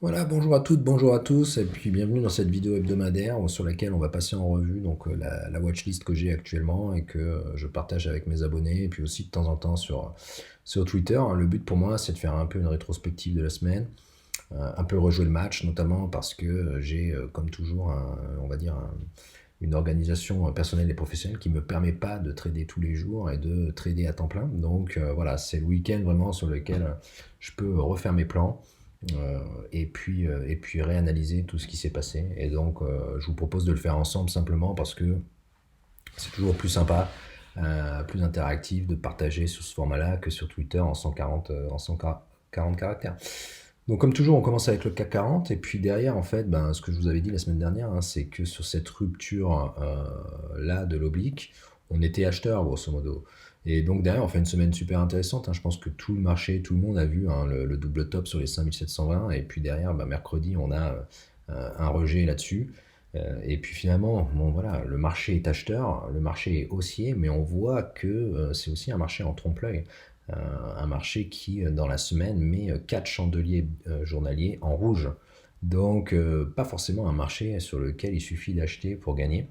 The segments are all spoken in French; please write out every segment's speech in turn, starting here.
Voilà, bonjour à toutes, bonjour à tous, et puis bienvenue dans cette vidéo hebdomadaire sur laquelle on va passer en revue la watchlist que j'ai actuellement et que je partage avec mes abonnés, et puis aussi de temps en temps sur Twitter. Le but pour moi, c'est de faire un peu une rétrospective de la semaine, un peu rejouer le match, notamment parce que j'ai, comme toujours, on va dire, une organisation personnelle et professionnelle qui ne me permet pas de trader tous les jours et de trader à temps plein. Donc voilà, c'est le week-end vraiment sur lequel je peux refaire mes plans et puis réanalyser tout ce qui s'est passé. Et donc, je vous propose de le faire ensemble simplement parce que c'est toujours plus sympa, plus interactif de partager sous ce format-là que sur Twitter en 140, en 140 caractères. Donc, comme toujours, on commence avec le CAC 40. Et puis derrière, en fait, ben, ce que je vous avais dit la semaine dernière, hein, c'est que sur cette rupture là de l'oblique, on était acheteur, grosso modo. Et donc derrière, on fait une semaine super intéressante, hein. Je pense que tout le marché, tout le monde a vu, hein, le double top sur les 5720. Et puis derrière, ben, mercredi, on a un rejet là-dessus. Et puis finalement, bon voilà, le marché est acheteur, le marché est haussier, mais on voit que c'est aussi un marché en trompe-l'œil. Euh, un marché qui, dans la semaine, met 4 chandeliers journaliers en rouge. Donc, pas forcément un marché sur lequel il suffit d'acheter pour gagner.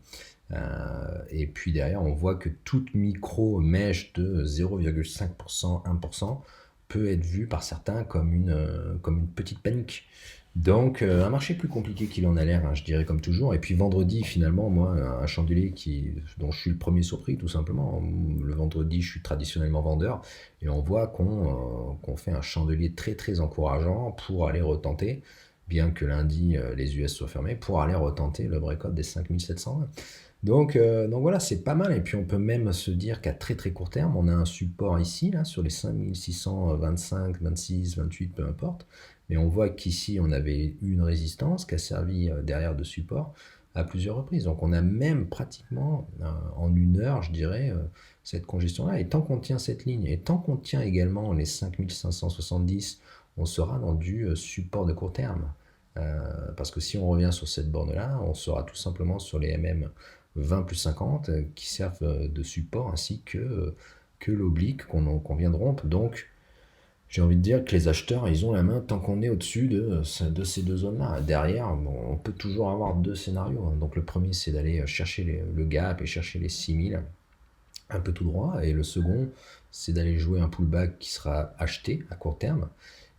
Et puis derrière, on voit que toute micro-mèche de 0,5%, 1% peut être vue par certains comme une petite panique. Donc, un marché plus compliqué qu'il en a l'air, hein, je dirais comme toujours. Et puis vendredi, finalement, moi, un chandelier dont je suis le premier surpris, tout simplement. Le vendredi, je suis traditionnellement vendeur. Et on voit qu'on fait un chandelier très très encourageant pour aller retenter, bien que lundi, les US soient fermés, pour aller retenter le break-out des 5720. Donc voilà, c'est pas mal. Et puis on peut même se dire qu'à très très court terme, on a un support ici, là, sur les 5625, 26, 28, peu importe. Mais on voit qu'ici, on avait eu une résistance qui a servi derrière de support à plusieurs reprises. Donc on a même pratiquement en une heure, je dirais, cette congestion-là. Et tant qu'on tient cette ligne, et tant qu'on tient également les 5570, on sera dans du support de court terme. Parce que si on revient sur cette borne-là, on sera tout simplement sur les MM 20 plus 50 qui servent de support ainsi que l'oblique qu'on vient de rompre. Donc j'ai envie de dire que les acheteurs, ils ont la main tant qu'on est au-dessus de ces deux zones-là. Derrière, bon, on peut toujours avoir deux scénarios, hein. Donc le premier, c'est d'aller chercher le gap et chercher les 6000 un peu tout droit. Et le second, c'est d'aller jouer un pullback qui sera acheté à court terme.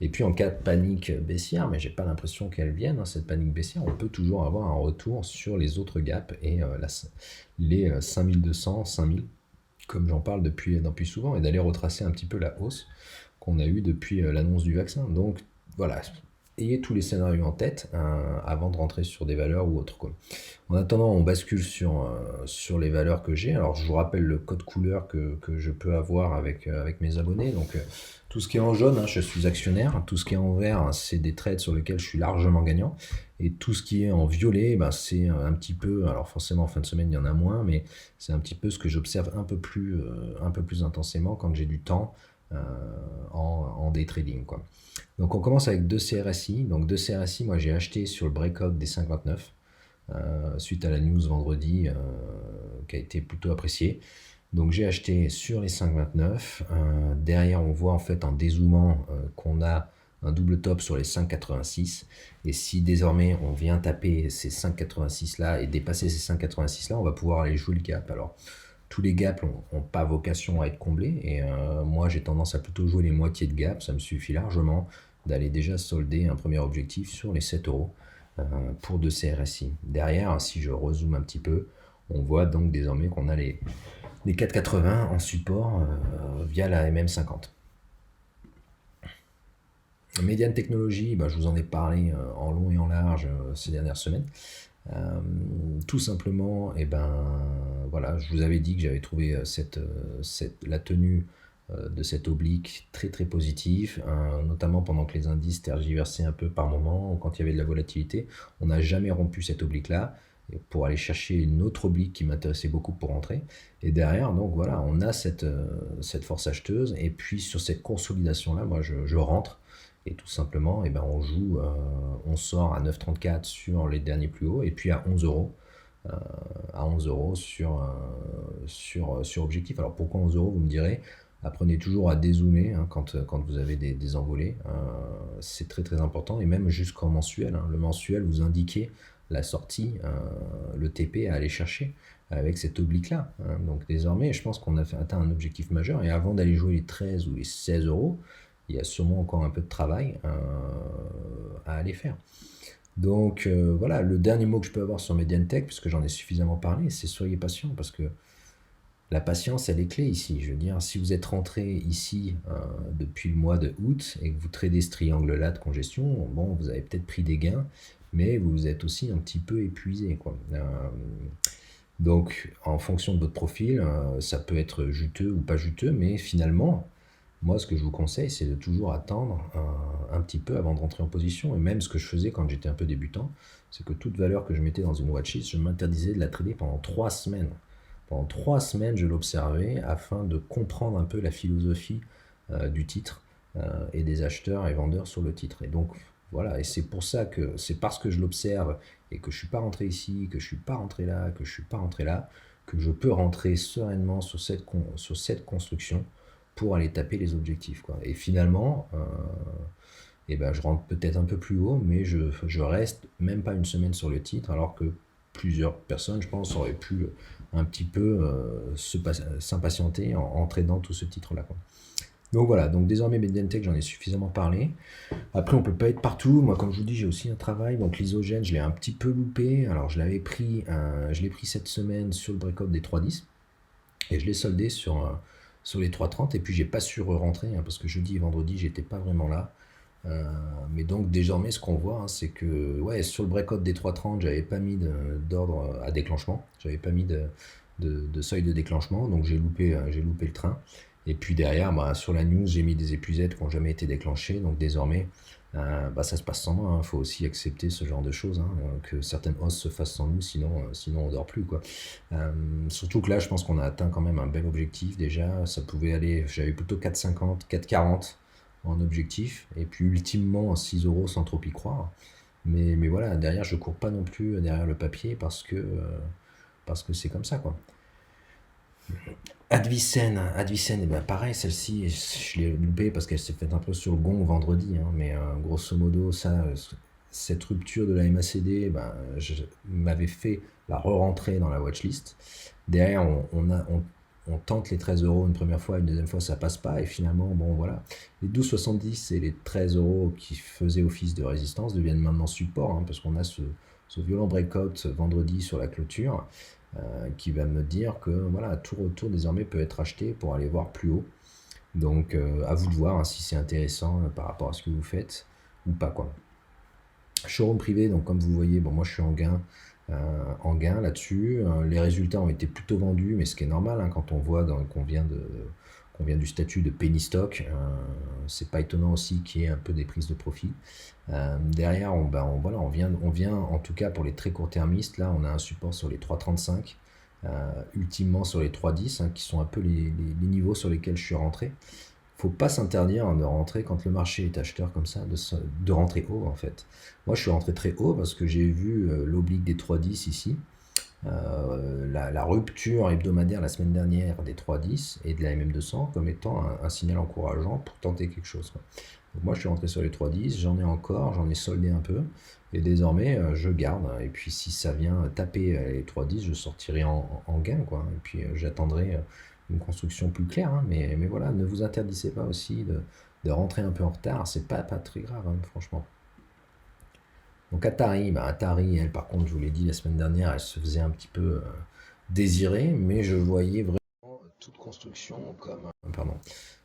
Et puis en cas de panique baissière, mais j'ai pas l'impression qu'elle vienne, hein, cette panique baissière, on peut toujours avoir un retour sur les autres gaps et les 5200, 5000, comme j'en parle depuis souvent, et d'aller retracer un petit peu la hausse qu'on a eue depuis l'annonce du vaccin. Donc voilà, ayez tous les scénarios en tête avant de rentrer sur des valeurs ou autres, quoi. En attendant, on bascule sur les valeurs que j'ai. Alors, je vous rappelle le code couleur que je peux avoir avec mes abonnés. Donc, tout ce qui est en jaune, hein, je suis actionnaire. Tout ce qui est en vert, hein, c'est des trades sur lesquels je suis largement gagnant. Et tout ce qui est en violet, ben, c'est un petit peu, alors forcément en fin de semaine il y en a moins, mais c'est un petit peu ce que j'observe un peu plus intensément quand j'ai du temps euh, en day trading, quoi. Donc on commence avec deux CRSI. Donc deux CRSI, moi j'ai acheté sur le breakout des 59 suite à la news vendredi qui a été plutôt appréciée. Donc j'ai acheté sur les 5,29. Derrière, on voit en fait en dézoomant qu'on a un double top sur les 5,86. Et si désormais on vient taper ces 5,86 là et dépasser ces 5,86 là, on va pouvoir aller jouer le gap. Alors tous les gaps n'ont pas vocation à être comblés. Et moi j'ai tendance à plutôt jouer les moitiés de gap. Ça me suffit largement d'aller déjà solder un premier objectif sur les 7 euros pour de ces RSI. Derrière, si je rezoome un petit peu, on voit donc désormais qu'on a les 4,80 en support via la MM50. Médiane Technologie, bah, je vous en ai parlé en long et en large ces dernières semaines. Tout simplement, et ben voilà, je vous avais dit que j'avais trouvé la tenue de cet oblique très très positif, notamment pendant que les indices tergiversaient un peu par moment, ou quand il y avait de la volatilité. On n'a jamais rompu cet oblique là pour aller chercher une autre oblique qui m'intéressait beaucoup pour rentrer. Et derrière, donc voilà, on a cette force acheteuse. Et puis sur cette consolidation là, moi je rentre. Et tout simplement, eh ben, on sort à 9,34 sur les derniers plus hauts et puis à 11 euros sur objectif. Alors pourquoi 11 euros, vous me direz? Apprenez toujours à dézoomer hein, quand vous avez des envolées. C'est très très important. Et même jusqu'en mensuel. Hein. Le mensuel, vous indiquez la sortie, le TP à aller chercher avec cette oblique-là. Hein. Donc désormais, je pense qu'on a atteint un objectif majeur. Et avant d'aller jouer les 13 ou les 16 euros, il y a sûrement encore un peu de travail à aller faire. Donc voilà, le dernier mot que je peux avoir sur Mediantech, puisque j'en ai suffisamment parlé, c'est soyez patient, parce que la patience, elle est clé ici. Je veux dire, si vous êtes rentré ici depuis le mois de août et que vous tradez ce triangle-là de congestion, bon, vous avez peut-être pris des gains, mais vous êtes aussi un petit peu épuisé, quoi. Donc, en fonction de votre profil, ça peut être juteux ou pas juteux, mais finalement, moi, ce que je vous conseille, c'est de toujours attendre un petit peu avant de rentrer en position. Et même ce que je faisais quand j'étais un peu débutant, c'est que toute valeur que je mettais dans une watchlist, je m'interdisais de la trader pendant 3 semaines. Pendant 3 semaines, je l'observais afin de comprendre un peu la philosophie du titre et des acheteurs et vendeurs sur le titre. Et donc, voilà, et c'est pour ça que c'est parce que je l'observe et que je suis pas rentré ici, que je suis pas rentré là, que je suis pas rentré là, que je peux rentrer sereinement sur cette construction pour aller taper les objectifs, quoi. Et finalement, eh ben, je rentre peut-être un peu plus haut, mais je reste même pas une semaine sur le titre, alors que plusieurs personnes, je pense, auraient pu un petit peu s'impatienter en tradant tout ce titre-là, quoi. Donc voilà, donc désormais Mediantech, j'en ai suffisamment parlé. Après, on peut pas être partout. Moi, comme je vous dis, j'ai aussi un travail. Donc l'isogène, je l'ai un petit peu loupé. Alors je l'ai pris cette semaine sur le breakout des 3,10 et je l'ai soldé sur les 3,30. Et puis j'ai pas su rentrer hein, parce que jeudi et vendredi, j'étais pas vraiment là. Mais donc désormais, ce qu'on voit, hein, c'est que ouais, sur le breakout des 3,30, j'avais pas mis d'ordre à déclenchement. J'avais pas mis de seuil de déclenchement, donc j'ai loupé le train. Et puis derrière, bah, sur la news, j'ai mis des épuisettes qui n'ont jamais été déclenchées. Donc désormais, bah, ça se passe sans moi. Il faut aussi accepter ce genre de choses, hein, que certaines hausses se fassent sans nous, sinon on dort plus, quoi. Surtout que là, je pense qu'on a atteint quand même un bel objectif déjà. Ça pouvait aller, j'avais plutôt 4,50, 4,40 en objectif. Et puis ultimement 6 euros sans trop y croire. Mais voilà, derrière, je cours pas non plus derrière le papier parce que c'est comme ça, quoi. Advicen, eh ben pareil, celle-ci, je l'ai loupée parce qu'elle s'est faite un peu sur le gong vendredi, hein, mais grosso modo, cette rupture de la MACD m'avait fait la re-rentrer dans la watchlist. Derrière, on tente les 13 euros une première fois, une deuxième fois, ça passe pas, et finalement, bon voilà, les 12,70 et les 13 euros qui faisaient office de résistance deviennent maintenant support, hein, parce qu'on a ce violent breakout vendredi sur la clôture qui va me dire que voilà, tout retour désormais peut être acheté pour aller voir plus haut. Donc à vous de voir hein, si c'est intéressant par rapport à ce que vous faites ou pas, quoi. Showroom privé, donc comme vous voyez, bon moi je suis en gain là-dessus. Les résultats ont été plutôt vendus, mais ce qui est normal hein, quand on voit qu'on vient du statut de penny stock, c'est pas étonnant aussi qu'il y ait un peu des prises de profit. Derrière, on vient en tout cas pour les très court-termistes, là on a un support sur les 3,35, ultimement sur les 3,10, hein, qui sont un peu les niveaux sur lesquels je suis rentré. Faut pas s'interdire hein, de rentrer quand le marché est acheteur comme ça, de rentrer haut en fait. Moi je suis rentré très haut parce que j'ai vu l'oblique des 3,10 ici, la rupture hebdomadaire la semaine dernière des 3,10 et de la MM200 comme étant un signal encourageant pour tenter quelque chose, quoi. Donc moi je suis rentré sur les 3,10, j'en ai soldé un peu et désormais je garde, hein. Et puis si ça vient taper les 3,10, je sortirai en gain, quoi. Et puis j'attendrai une construction plus claire, hein. Mais voilà, ne vous interdisez pas aussi de rentrer un peu en retard, c'est pas très grave, hein, franchement. Donc Atari, elle, par contre, je vous l'ai dit la semaine dernière, elle se faisait un petit peu désirer, mais je voyais vraiment toute construction comme, pardon,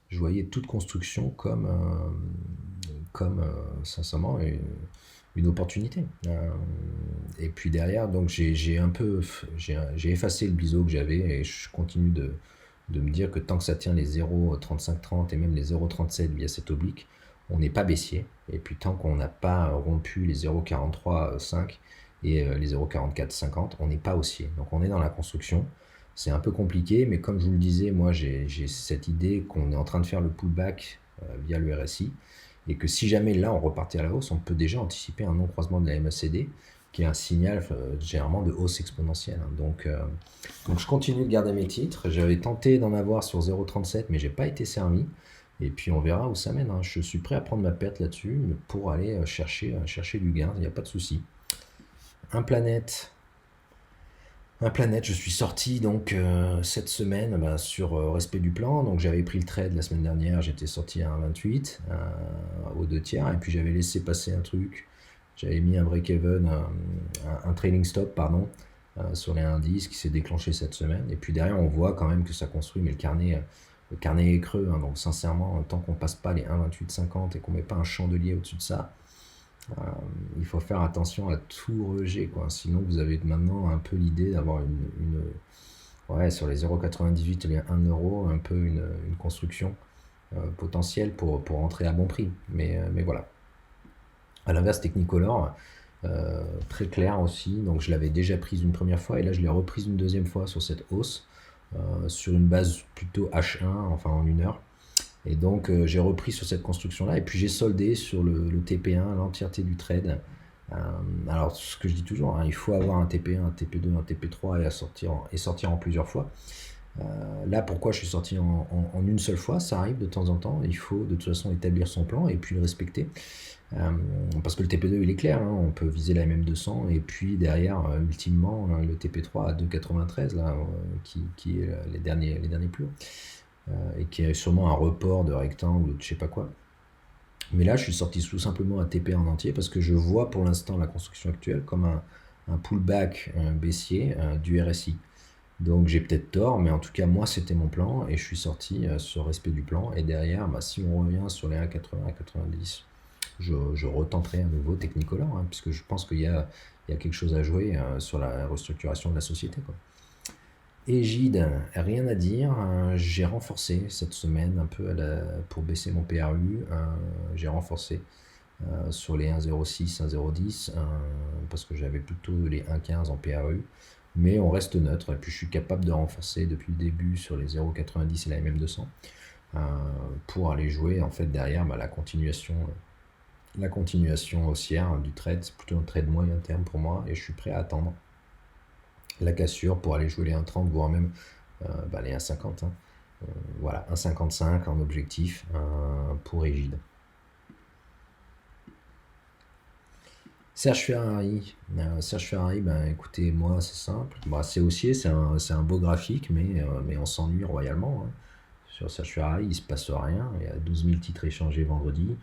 je voyais toute construction comme sincèrement une opportunité. Et puis derrière, donc j'ai effacé le biseau que j'avais et je continue de me dire que tant que ça tient les 0,3530 et même les 0,37 via cette oblique, on n'est pas baissier. Et puis tant qu'on n'a pas rompu les 0,43,5 et les 0,44,50, on n'est pas haussier. Donc on est dans la construction. C'est un peu compliqué, mais comme je vous le disais, moi j'ai cette idée qu'on est en train de faire le pullback via le RSI et que si jamais là on repartait à la hausse, on peut déjà anticiper un non-croisement de la MACD qui est un signal généralement de hausse exponentielle, hein. Donc je continue de garder mes titres. J'avais tenté d'en avoir sur 0,37, mais j'ai pas été servi. Et puis on verra où ça mène, hein. Je suis prêt à prendre ma perte là-dessus pour aller chercher du gain, il n'y a pas de souci. Un planète, je suis sorti donc cette semaine sur respect du plan. Donc j'avais pris le trade la semaine dernière, j'étais sorti à 1,28 aux 2/3, et puis j'avais laissé passer un truc. J'avais mis un break-even, un trailing stop, pardon, sur les 1,10 qui s'est déclenché cette semaine. Et puis derrière, on voit quand même que ça construit, mais le carnet est creux, hein. Donc sincèrement, tant qu'on passe pas les 1,2850 et qu'on met pas un chandelier au-dessus de ça, il faut faire attention à tout rejet, quoi. Sinon, vous avez maintenant un peu l'idée d'avoir ouais, sur les 0,98 et les 1 euro, un peu une construction potentielle pour entrer à bon prix. Mais voilà. À l'inverse, Technicolor, très clair aussi. Donc je l'avais déjà prise une première fois et là je l'ai reprise une deuxième fois sur cette hausse, sur une base plutôt H1, enfin en 1 heure. Et donc j'ai repris sur cette construction-là et puis j'ai soldé sur le TP1 l'entièreté du trade. Alors ce que je dis toujours, hein, il faut avoir un TP1, un TP2, un TP3 et sortir en plusieurs fois. Là, pourquoi je suis sorti en une seule fois? Ça arrive de temps en temps. Il faut de toute façon établir son plan et puis le respecter. Parce que le TP2 il est clair, hein, on peut viser la MM200 et puis derrière ultimement le TP3 à 2,93 là, qui est les derniers plus hauts, et qui est sûrement un report de rectangle ou de je sais pas quoi. Mais là je suis sorti tout simplement à TP en entier parce que je vois pour l'instant la construction actuelle comme un pullback baissier du RSI. Donc j'ai peut-être tort, mais en tout cas moi c'était mon plan et je suis sorti sur respect du plan. Et derrière, si on revient sur les 1,80 à 90, je retenterai à nouveau Technicolor, hein, puisque je pense qu'il y a quelque chose à jouer sur la restructuration de la société, quoi. Égide, rien à dire. J'ai renforcé cette semaine un peu pour baisser mon PRU. J'ai renforcé sur les 1,06, 1,010 parce que j'avais plutôt les 1,15 en PRU. Mais on reste neutre et puis je suis capable de renforcer depuis le début sur les 0,90 et la MM200 pour aller jouer en fait derrière la continuation haussière du trade. C'est plutôt un trade moyen terme pour moi et je suis prêt à attendre la cassure pour aller jouer les 1,30 voire même les 1,50, hein. Voilà, 1,55 en objectif pour Égide. Serge Ferrari, écoutez, moi c'est simple, c'est haussier, c'est un beau graphique, mais on s'ennuie royalement, hein. Sur Serge Ferrari, il se passe rien, il y a 12 000 titres échangés vendredi.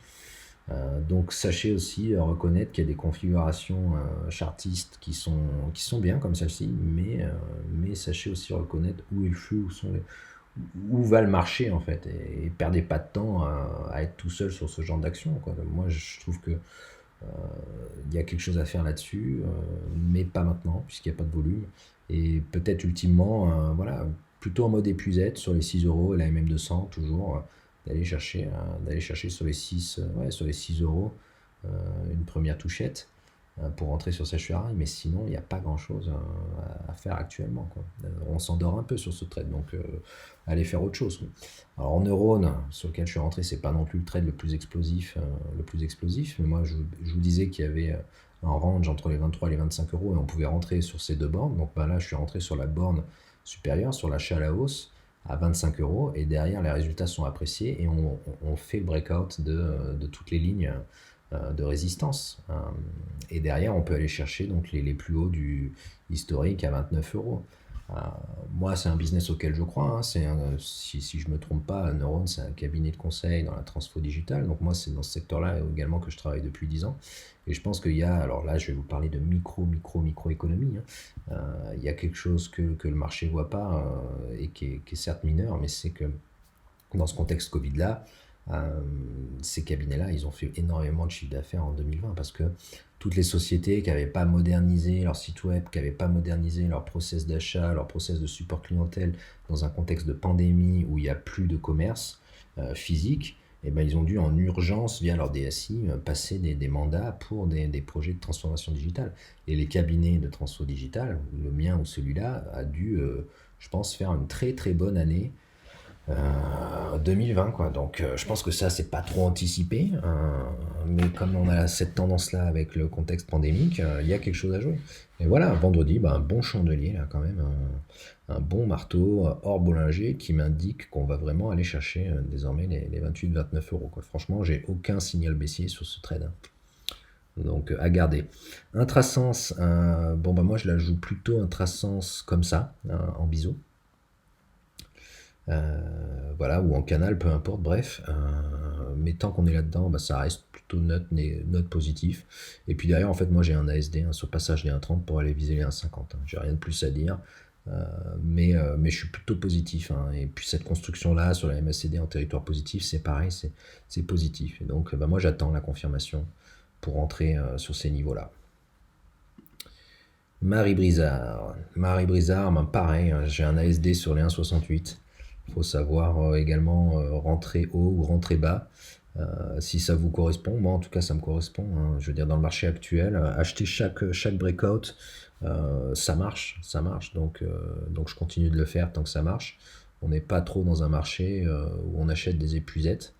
Donc sachez aussi reconnaître qu'il y a des configurations chartistes qui sont bien comme celle-ci, mais sachez aussi reconnaître où est le flux, où va le marché en fait, et perdez pas de temps à être tout seul sur ce genre d'action, quoi. Moi je trouve que il y a quelque chose à faire là-dessus, mais pas maintenant, puisqu'il n'y a pas de volume. Et peut-être ultimement, voilà, plutôt en mode épuisette sur les 6 euros et la MM200, toujours, d'aller chercher sur les 6, sur les 6 euros, une première touchette pour rentrer sur Serge Ferrari. Mais sinon, il n'y a pas grand-chose à faire actuellement, quoi. On s'endort un peu sur ce trade, donc allez faire autre chose, quoi. Alors en Neurone, sur lequel je suis rentré, c'est pas non plus le trade le plus explosif, mais moi je vous disais qu'il y avait un range entre les 23 et les 25 euros et on pouvait rentrer sur ces deux bornes. Donc là je suis rentré sur la borne supérieure, sur l'achat à la hausse à 25 euros et derrière les résultats sont appréciés et on fait le breakout de toutes les lignes de résistance. Et derrière on peut aller chercher donc les plus hauts du historique à 29 euros. Moi, c'est un business auquel je crois, hein. Si je ne me trompe pas, Neuron, c'est un cabinet de conseil dans la transfo digitale. Donc moi, c'est dans ce secteur-là également que je travaille depuis 10 ans. Et je pense qu'il y a, alors là, je vais vous parler de micro-économie, hein. Il y a quelque chose que le marché ne voit pas et qui est certes mineur, mais c'est que dans ce contexte Covid-là, ces cabinets-là, ils ont fait énormément de chiffre d'affaires en 2020 parce que toutes les sociétés qui n'avaient pas modernisé leur site web, qui n'avaient pas modernisé leur process d'achat, leur process de support clientèle dans un contexte de pandémie où il n'y a plus de commerce physique, ils ont dû en urgence, via leur DSI, passer des mandats pour des projets de transformation digitale. Et les cabinets de transfo digitale, le mien ou celui-là, a dû, je pense, faire une très très bonne année 2020, quoi. Donc, je pense que ça, c'est pas trop anticipé. Mais comme on a cette tendance-là avec le contexte pandémique, il y a quelque chose à jouer. Et voilà, vendredi, bah, un bon chandelier, là, quand même. Un bon marteau hors Bollinger qui m'indique qu'on va vraiment aller chercher désormais les 28-29 euros, quoi. Franchement, j'ai aucun signal baissier sur ce trade, hein. Donc, à garder. Intrasens, bon, bah, moi, je la joue plutôt intrasens comme ça, en biseau. Voilà, ou en canal, peu importe, bref. Mais tant qu'on est là-dedans, bah, ça reste plutôt note positif. Et puis derrière, en fait, moi j'ai un ASD, un surpassage des 1,30 pour aller viser les 1,50, hein. J'ai rien de plus à dire. Mais je suis plutôt positif, hein. Et puis cette construction-là sur la MACD en territoire positif, c'est pareil, c'est positif. Et donc bah, moi j'attends la confirmation pour rentrer sur ces niveaux-là. Marie Brizard. Marie Brizard, ben pareil, hein, j'ai un ASD sur les 1,68. Il faut savoir également rentrer haut ou rentrer bas. Si ça vous correspond, moi en tout cas ça me correspond, hein. Je veux dire, dans le marché actuel, acheter chaque breakout, ça marche, ça marche. Donc je continue de le faire tant que ça marche. On n'est pas trop dans un marché où on achète des épuisettes.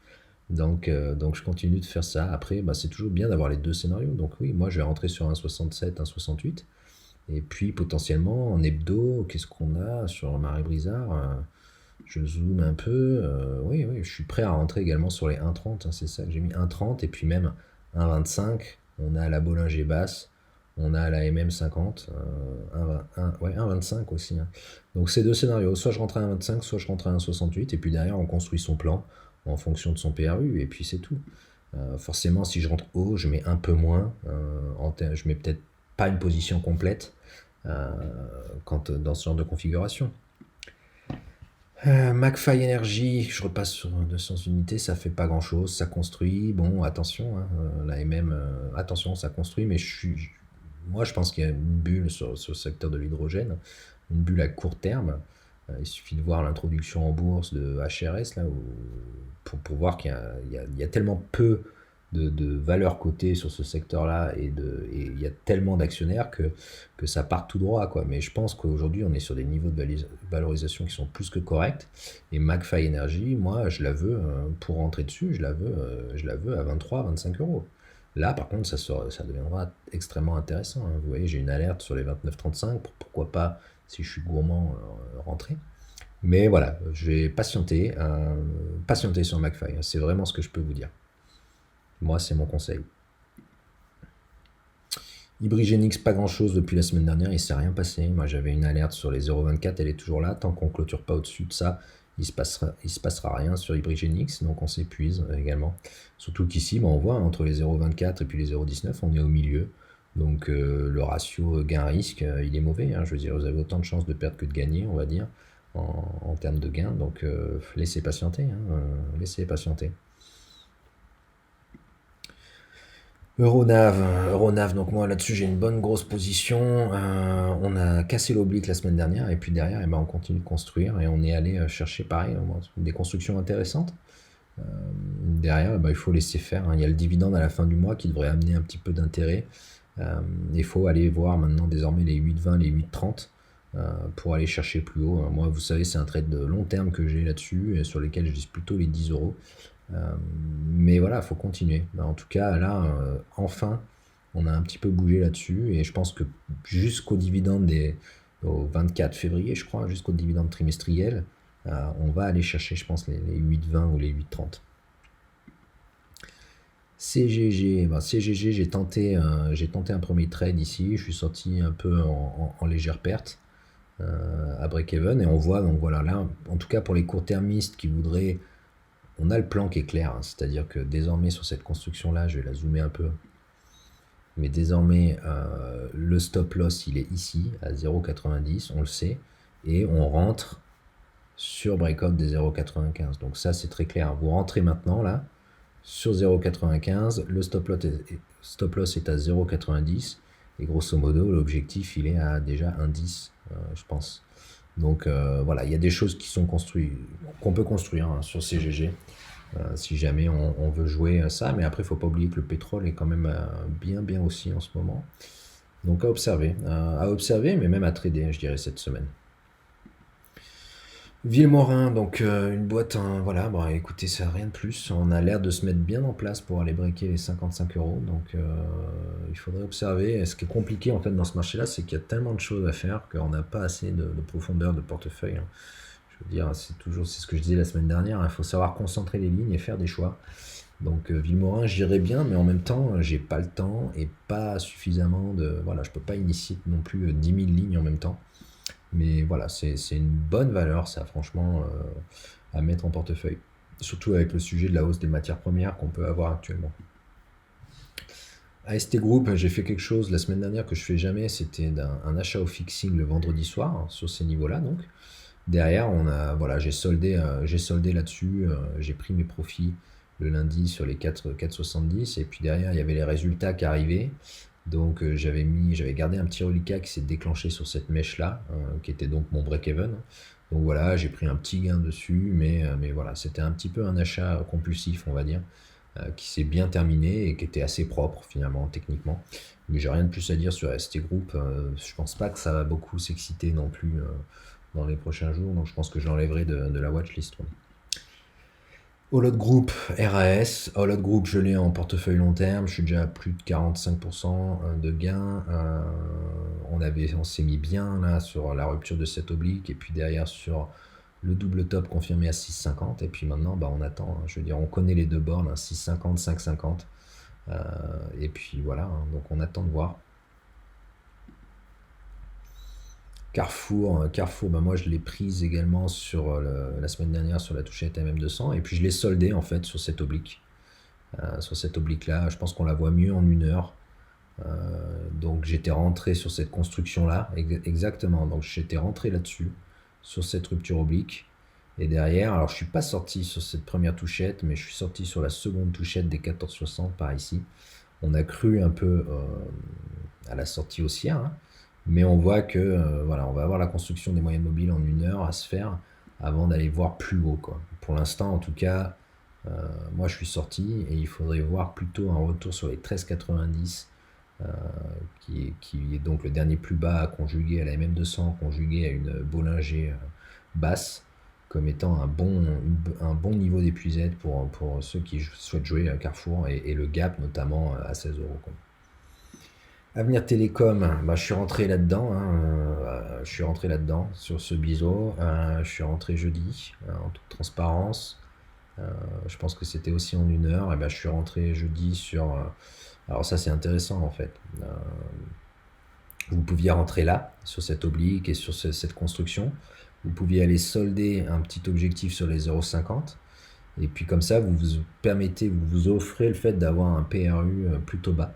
Donc je continue de faire ça. Après, bah, c'est toujours bien d'avoir les deux scénarios. Donc oui, moi je vais rentrer sur un 67, un 68. Et puis potentiellement en hebdo, qu'est-ce qu'on a sur Marie Brizard? Je zoome un peu. Oui, oui, je suis prêt à rentrer également sur les 1,30, hein, c'est ça que j'ai mis 1,30 et puis même 1,25. On a la Bollinger basse, on a la MM50, ouais, 1,25 aussi, hein. Donc c'est deux scénarios. Soit je rentre à 1,25, soit je rentre à 1,68. Et puis derrière, on construit son plan en fonction de son PRU. Et puis c'est tout. Forcément, si je rentre haut, je mets un peu moins. Je mets peut-être pas une position complète dans ce genre de configuration. McFly Energy, je repasse sur 200 unités, ça fait pas grand chose, ça construit. Bon, attention, hein, la MM, attention, ça construit, mais moi je pense qu'il y a une bulle sur le secteur de l'hydrogène, une bulle à court terme. Il suffit de voir l'introduction en bourse de HRS là, pour voir qu'il y a tellement peu de valeur cotée sur ce secteur-là et il y a tellement d'actionnaires que ça part tout droit, quoi. Mais je pense qu'aujourd'hui, on est sur des niveaux de valorisation qui sont plus que corrects. Et McFly Energy, moi, je la veux, pour rentrer dessus, je la veux à 23, 25 euros. Là, par contre, ça deviendra extrêmement intéressant, hein. Vous voyez, j'ai une alerte sur les 29,35, pourquoi pas, si je suis gourmand, rentrer. Mais voilà, je vais patienter sur McFly, hein. C'est vraiment ce que je peux vous dire. Moi, c'est mon conseil. Hybridgenix, pas grand chose depuis la semaine dernière, il s'est rien passé. Moi, j'avais une alerte sur les 0,24, elle est toujours là. Tant qu'on clôture pas au-dessus de ça, il se passera rien sur Hybridgenix, donc on s'épuise également. Surtout qu'ici, on voit entre les 0,24 et puis les 0,19, on est au milieu. Donc le ratio gain-risque, il est mauvais, hein. Je veux dire, vous avez autant de chances de perdre que de gagner, on va dire, en termes de gains. Donc laissez patienter, hein, laissez patienter. Euronav, donc moi là-dessus j'ai une bonne grosse position. On a cassé l'oblique la semaine dernière et puis derrière on continue de construire et on est allé chercher pareil des constructions intéressantes. Derrière il faut laisser faire, hein. Il y a le dividende à la fin du mois qui devrait amener un petit peu d'intérêt. Il faut aller voir maintenant désormais les 8,20, les 8,30 pour aller chercher plus haut. Moi vous savez c'est un trade de long terme que j'ai là-dessus et sur lesquels je vise plutôt les 10 euros. Mais voilà, il faut continuer. En tout cas, là, enfin, on a un petit peu bougé là-dessus. Et je pense que jusqu'au dividende au 24 février, je crois, jusqu'au dividende trimestriel, on va aller chercher, je pense, les 8,20 ou les 8,30. CGG, CGG, j'ai tenté un premier trade ici. Je suis sorti un peu en légère perte à break-even. Et on voit, donc voilà, là, en tout cas pour les court-termistes qui voudraient. On a le plan qui est clair, hein. C'est-à-dire que désormais sur cette construction-là, je vais la zoomer un peu, mais désormais le stop loss il est ici à 0,90, on le sait, et on rentre sur breakout des 0,95. Donc ça c'est très clair. Vous rentrez maintenant là sur 0,95, le stop loss est à 0,90 et grosso modo l'objectif il est à déjà 1,10, je pense. Donc voilà, il y a des choses qui sont construites, qu'on peut construire, hein, sur CGG, si jamais on veut jouer ça. Mais après, il ne faut pas oublier que le pétrole est quand même bien aussi en ce moment. Donc à observer, mais même à trader, je dirais, cette semaine. Villemorin, donc une boîte, voilà, bah écoutez, ça n'a rien de plus. On a l'air de se mettre bien en place pour aller breaker les 55 €. Donc il faudrait observer. Et ce qui est compliqué en fait dans ce marché-là, c'est qu'il y a tellement de choses à faire qu'on n'a pas assez de profondeur de portefeuille, hein. Je veux dire, c'est ce que je disais la semaine dernière, hein. Il faut savoir concentrer les lignes et faire des choix. Donc Villemorin, j'irais bien, mais en même temps, j'ai pas le temps et pas suffisamment de. Voilà, je peux pas initier non plus 10 000 lignes en même temps. Mais voilà, c'est une bonne valeur, ça, franchement, à mettre en portefeuille. Surtout avec le sujet de la hausse des matières premières qu'on peut avoir actuellement. AST Group, j'ai fait quelque chose la semaine dernière que je fais jamais, c'était un achat au fixing le vendredi soir, hein, sur ces niveaux-là donc. Derrière, voilà, j'ai soldé là-dessus, j'ai pris mes profits le lundi sur les 4,70 et puis derrière, il y avait les résultats qui arrivaient. Donc j'avais gardé un petit reliquat qui s'est déclenché sur cette mèche-là, qui était donc mon break-even. Donc voilà, j'ai pris un petit gain dessus, mais voilà, c'était un petit peu un achat compulsif, on va dire, qui s'est bien terminé et qui était assez propre finalement, techniquement. Mais j'ai rien de plus à dire sur ST Group. Je pense pas que ça va beaucoup s'exciter non plus dans les prochains jours, donc je pense que je l'enlèverai de la watchlist, ouais. Holod Group, RAS. Holod Group, je l'ai en portefeuille long terme. Je suis déjà à plus de 45% de gains. On s'est mis bien là sur la rupture de cette oblique et puis derrière sur le double top confirmé à 6,50. Et puis maintenant, bah, on attend, hein. Je veux dire, on connaît les deux bornes, hein, 6,50, 5,50. Et puis voilà, hein, donc on attend de voir. Carrefour, bah moi je l'ai prise également sur la semaine dernière sur la touchette MM200 et puis je l'ai soldé en fait sur cette oblique. Sur cette oblique-là, je pense qu'on la voit mieux en 1 heure. Donc j'étais rentré sur cette construction-là, exactement. Donc j'étais rentré là-dessus, sur cette rupture oblique. Et derrière, alors je suis pas sorti sur cette première touchette, mais je suis sorti sur la seconde touchette des 14,60 par ici. On a cru un peu à la sortie haussière, hein, mais on voit que voilà, on va avoir la construction des moyennes mobiles en 1 heure à se faire avant d'aller voir plus haut, quoi. Pour l'instant, en tout cas, moi je suis sorti et il faudrait voir plutôt un retour sur les 13,90 qui est donc le dernier plus bas conjugué à la MM200, conjugué à une Bollinger basse, comme étant un bon niveau d'épuisette pour ceux qui souhaitent jouer à Carrefour et le gap notamment à 16 €, quoi. Avenir Télécom, bah, je suis rentré là-dedans, hein, je suis rentré là-dedans sur ce biseau. Je suis rentré jeudi en toute transparence. Je pense que c'était aussi en 1 heure. Et ben, je suis rentré jeudi sur. Alors ça c'est intéressant en fait. Vous pouviez rentrer là, sur cette oblique et sur cette construction. Vous pouviez aller solder un petit objectif sur les 0,50. Et puis comme ça, vous vous offrez le fait d'avoir un PRU plutôt bas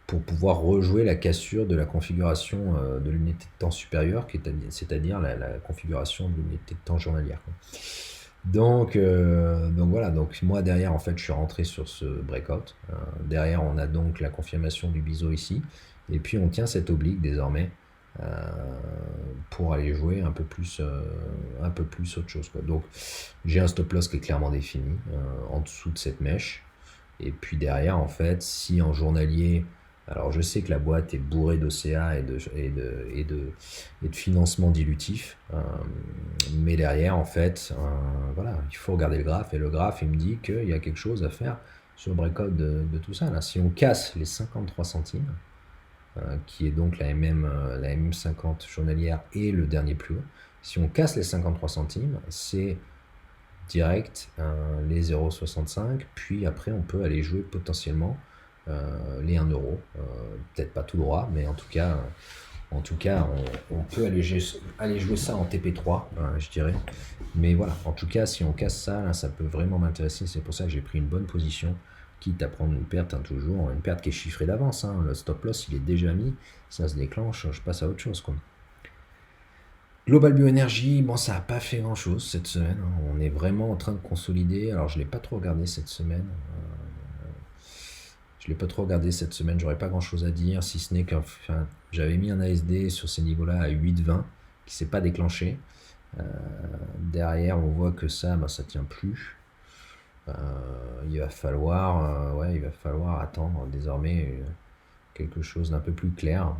pour pouvoir rejouer la cassure de la configuration de l'unité de temps supérieure, c'est-à-dire la configuration de l'unité de temps journalière, quoi. Donc voilà, donc moi derrière en fait je suis rentré sur ce breakout. Derrière on a donc la confirmation du biseau ici. Et puis on tient cette oblique désormais euh, pour aller jouer un peu plus autre chose, quoi. Donc j'ai un stop loss qui est clairement défini en dessous de cette mèche. Et puis derrière, en fait, si en journalier, alors je sais que la boîte est bourrée d'OCA et de financement dilutif, mais derrière, en fait, voilà, il faut regarder le graphe, et le graphe, il me dit qu'il y a quelque chose à faire sur le breakout de tout ça, là. Si on casse les 53 centimes, qui est donc la MM50 journalière et le dernier plus haut, si on casse les 53 centimes, c'est direct les 0,65, puis après on peut aller jouer potentiellement les 1 euro, peut-être pas tout droit, mais en tout cas on peut aller jouer ça en TP3, je dirais. Mais voilà, en tout cas si on casse ça, là, ça peut vraiment m'intéresser, c'est pour ça que j'ai pris une bonne position, quitte à prendre une perte, hein, toujours, une perte qui est chiffrée d'avance, hein. Le stop loss il est déjà mis, ça se déclenche, je passe à autre chose, quoi. Global Bioénergie, bon, ça n'a pas fait grand-chose cette semaine, hein. On est vraiment en train de consolider. Alors, je ne l'ai pas trop regardé cette semaine. J'aurais pas grand-chose à dire, si ce n'est que j'avais mis un ASD sur ces niveaux-là à 8,20 qui s'est pas déclenché. Derrière, on voit que ça, bah, ça tient plus. Il va falloir attendre désormais quelque chose d'un peu plus clair.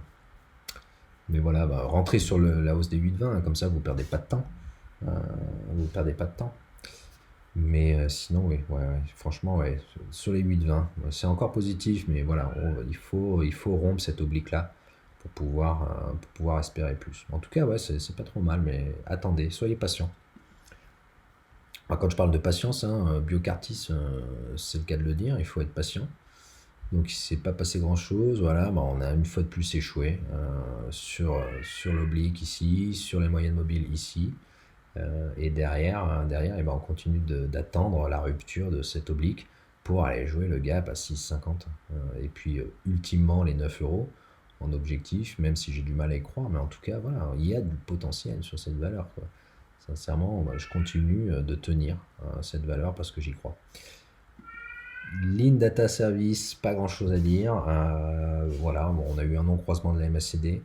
Mais voilà, bah, rentrez sur la hausse des 8,20, hein, comme ça vous perdez pas de temps. vous ne perdez pas de temps. Mais sinon, oui, ouais, ouais, franchement, ouais, sur les 8,20, c'est encore positif, mais voilà, il faut rompre cette oblique-là pour pouvoir espérer plus. En tout cas, ouais, c'est pas trop mal, mais attendez, soyez patient. Alors, quand je parle de patience, hein, Biocartis, c'est le cas de le dire, il faut être patient. Donc il ne s'est pas passé grand-chose, voilà, bah, on a une fois de plus échoué sur l'oblique ici, sur les moyennes mobiles ici, et derrière eh ben, on continue d'attendre la rupture de cette oblique pour aller jouer le gap à 6,50. Et puis ultimement les 9 euros en objectif, même si j'ai du mal à y croire, mais en tout cas, voilà, il y a du potentiel sur cette valeur, quoi. Sincèrement, bah, je continue de tenir cette valeur parce que j'y crois. Lean Data Service, pas grand chose à dire. Voilà, bon, on a eu un non-croisement de la MACD.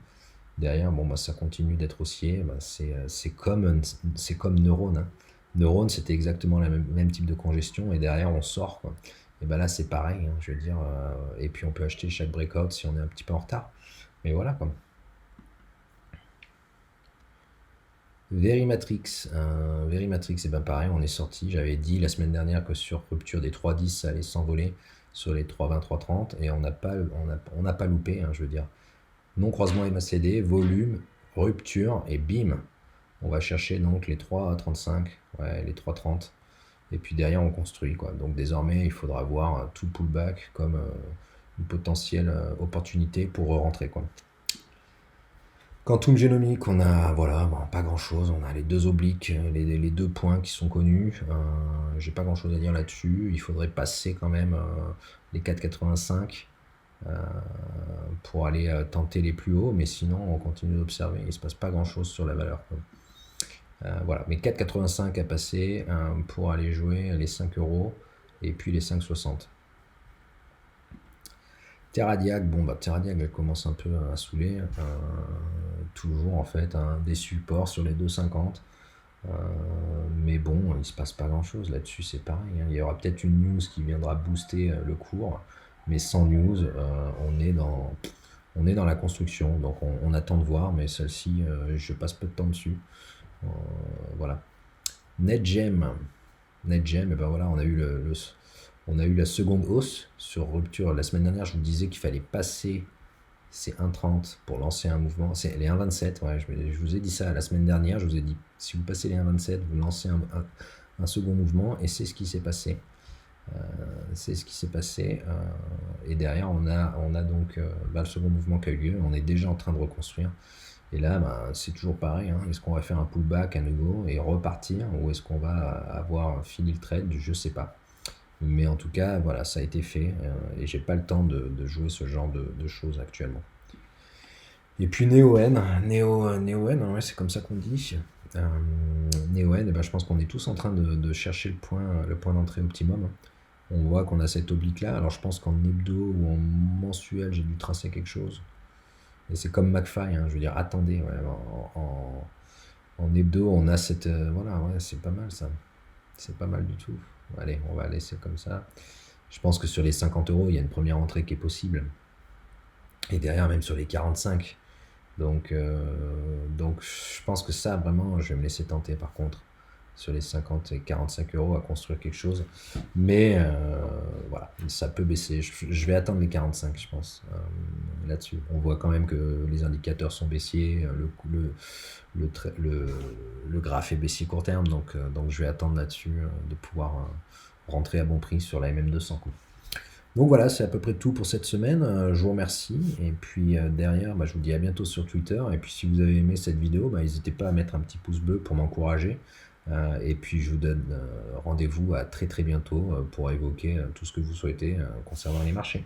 Derrière, bon, bah, ça continue d'être haussier. Bah, c'est comme Neurone, hein. Neurone, c'était exactement le même type de congestion et derrière, on sort, quoi. Et ben là, c'est pareil, hein, je veux dire. Et puis, on peut acheter chaque breakout si on est un petit peu en retard. Mais voilà, quoi. Verimatrix, Verimatrix, c'est bien pareil, on est sorti. J'avais dit la semaine dernière que sur rupture des 3,10, ça allait s'envoler sur les 3,20, 3,30 et on n'a pas loupé, hein, je veux dire. Non-croisement MACD, volume, rupture et bim. On va chercher donc les 3,35, ouais, les 3,30 et puis derrière on construit, quoi. Donc désormais il faudra voir tout pullback comme une potentielle opportunité pour rentrer, quoi. Quantum génomique, on a, voilà, bon, pas grand chose. On a les deux obliques, les deux points qui sont connus. J'ai pas grand chose à dire là-dessus. Il faudrait passer quand même les 4,85 pour aller tenter les plus hauts, mais sinon on continue d'observer. Il se passe pas grand chose sur la valeur, quoi. Voilà, mais 4,85 à passer pour aller jouer les 5 euros et puis les 5,60. Terradiac, bon bah Terradiac elle commence un peu à saouler, toujours en fait des supports sur les 2,50, mais bon il se passe pas grand chose là-dessus, c'est pareil, hein. Il y aura peut-être une news qui viendra booster le cours, mais sans news on est dans la construction, donc on attend de voir, mais celle-ci je passe peu de temps dessus. Voilà. NetGem, et ben voilà, on a eu la seconde hausse sur rupture. La semaine dernière, je vous disais qu'il fallait passer ces 1,30 pour lancer un mouvement. C'est les 1,27, ouais, je vous ai dit ça la semaine dernière. Je vous ai dit, si vous passez les 1,27, vous lancez un second mouvement, et c'est ce qui s'est passé. Et derrière, on a donc le second mouvement qui a eu lieu. On est déjà en train de reconstruire. Et là, c'est toujours pareil, hein. Est-ce qu'on va faire un pullback à nouveau et repartir, ou est-ce qu'on va avoir fini le trade? Je sais pas. Mais en tout cas, voilà, ça a été fait et j'ai pas le temps de jouer ce genre de choses actuellement. Et puis Neoen, ouais, c'est comme ça qu'on dit. Neoen, je pense qu'on est tous en train de chercher le point d'entrée optimum. On voit qu'on a cette oblique là. Alors je pense qu'en hebdo ou en mensuel, j'ai dû tracer quelque chose. Et c'est comme McFly, hein, je veux dire, attendez, ouais, en hebdo, on a cette. Voilà, ouais, c'est pas mal ça. C'est pas mal du tout. Allez, on va laisser comme ça. Je pense que sur les 50 euros, il y a une première entrée qui est possible. Et derrière, même sur les 45. Donc je pense que ça, vraiment, je vais me laisser tenter par contre. Sur les 50 et 45 euros à construire quelque chose. Mais voilà, ça peut baisser. Je vais attendre les 45, je pense, là-dessus. On voit quand même que les indicateurs sont baissiers, le graphe est baissier court terme, donc je vais attendre là-dessus de pouvoir rentrer à bon prix sur la MM200. Donc voilà, c'est à peu près tout pour cette semaine. Je vous remercie. Et puis derrière, je vous dis à bientôt sur Twitter. Et puis si vous avez aimé cette vidéo, n'hésitez pas à mettre un petit pouce bleu pour m'encourager. Et puis je vous donne rendez-vous à très très bientôt pour évoquer tout ce que vous souhaitez concernant les marchés.